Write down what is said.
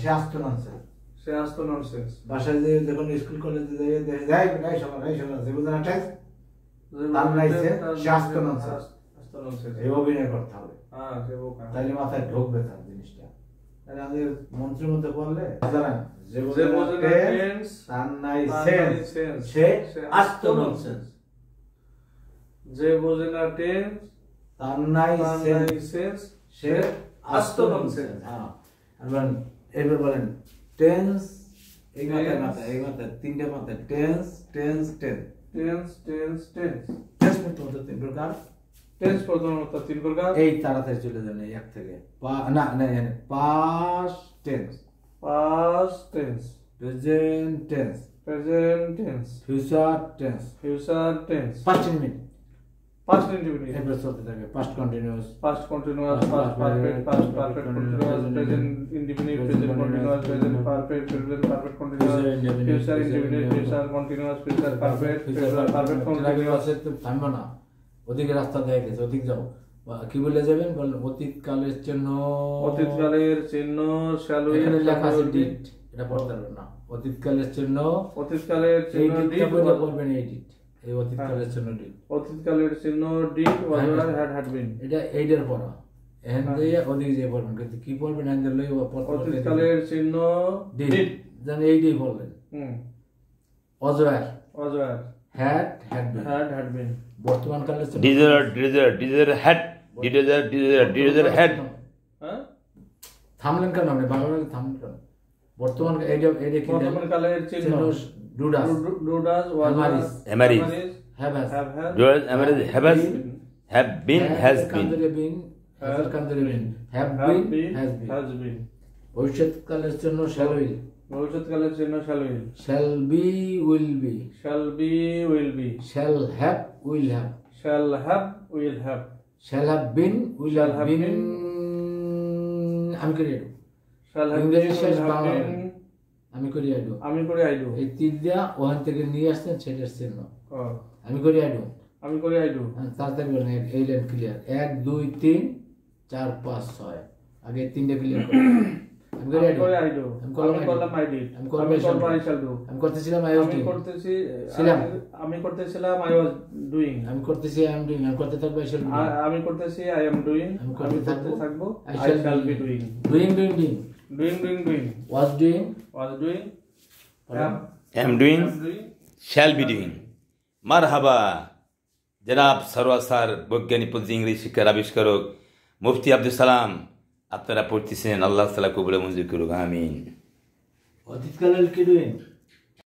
সে আসতো ননসেন্স। সে আসতো ননসেন্স। বাসায় যে যখন স্কুল কলেজে যাই যাই সবাই যে বুঝানো টেন্স তার নাইছে সে আসতো ননসেন্স। এই অভিনয় করতে হবে। তাহলে মাথায় ঢুকবে তার জিনিসটা। তাহলে আমাদের মন্ত্রের মধ্যে বললে জানেন যে বোঝে না টেন্স তার নাই সেন্স সে আসতো ননসেন্স। যে বোঝে না টেন্স তার নাই সেন্স সে আসতো ননসেন্স। হ্যাঁ এবার বলেন টেন্স এই মাথায় তিনটে মাথায় tense tense tense tense tense tense tense প্রথমত তিন প্রকার। টেন্স প্রথমত তিন প্রকার। এই তাড়াতাড়ি চলে যান এই এক থেকে না না past tense, past tense, present tense, present tense, future tense, future tense. Past indefinite, past indefinite এগুলো চলতে থাকে। Past continuous, past continuous, past perfect, past perfect continuous, present indefinite, present continuous, present perfect, present perfect continuous, future indefinite, future continuous, future perfect, future perfect continuous. থামবে না, ওদিকে রাস্তা দেখা গেছে, ওদিক যাও। কি বলে যাবেন বলেন? অতীতকালের চিহ্ন, অতীতকালের চিহ্ন শ্যাল উইল, এখানে লেখা আছে ডিড, এটা পড়তে পারবেন না। অতীতকালের চিহ্ন, অতীতকালের চিহ্ন ডিড বলবেন এই ডিড, এই অতীতকালের চিহ্ন ডিড, অতীতকালের চিহ্ন did was were had had বিন। এটা এইটার পড়া এখান দিয়ে ওদিকে যে পড়বেন, কিন্তু কি পড়বেন হ্যান্ডেল লই অতীতকালের চিহ্ন ডিড জানেন এইটাই বলবেন। অজয়ার, অজয়ার had had been, had had been. বর্তমান কালের চিহ্ন ডিজার হ্যাড, ডিজার হ্যাড। হ্যাঁ থামলেন কেন আপনি? বাংলা থামলেন কেন? বর্তমান এইটা কি বর্তমান কালের চিহ্ন do does, do does was am are is, have has, do does am are is, have been, has been, have been, have been, has been. ভবিষ্যৎকালের জন্য শ্যাল উইল, ভবিষ্যৎকালের চিহ্ন shall will, shall be will be, shall be will be, shall have will have, shall have will have, shall have been will have been. আমি করি আইডু, shall have ইংরেজি শেষ বিন, বাংলা আমি করি আইডু, আমি করে আইডু। এই তীর দিয়া ওখান থেকে নিয়ে আসছেন সেটার চিহ্ন। আমি করি আইডু, আমি করে আইডু। তাড়াতাড়ি বলেন এই লাইন ক্লিয়ার। 1 2 3 4 5 6 আগে তিনটে ক্লিয়ার করুন। আমি করে আইডু, আমি করলাম আইডি, আমি করব আই শ্যাল ডু, আমি করতেছিলাম আই ওয়াজ আমি করতেছিলাম আই ওয়াজ ডুইং, আমি করতেছি আই এম ডুইং, আমি করতে থাকবো আই শ্যাল ডু, আমি করতেছি আই এম ডুইং, আমি করতে থাকবো I shall be doing, doing doing doing, doing doing doing, was doing, am doing, shall be doing। মারহাবা জনাব সর্বসার বৈজ্ঞানিক পদ্ধতি ইংরেজি শিক্ষার আবিষ্কারক মুফতি আব্দুল সালাম, আপনারা পড়তেছেন। আল্লাহ তাআলা কবুল মঞ্জুর করুক, আমিন। অতীতকালের কি ডুইং?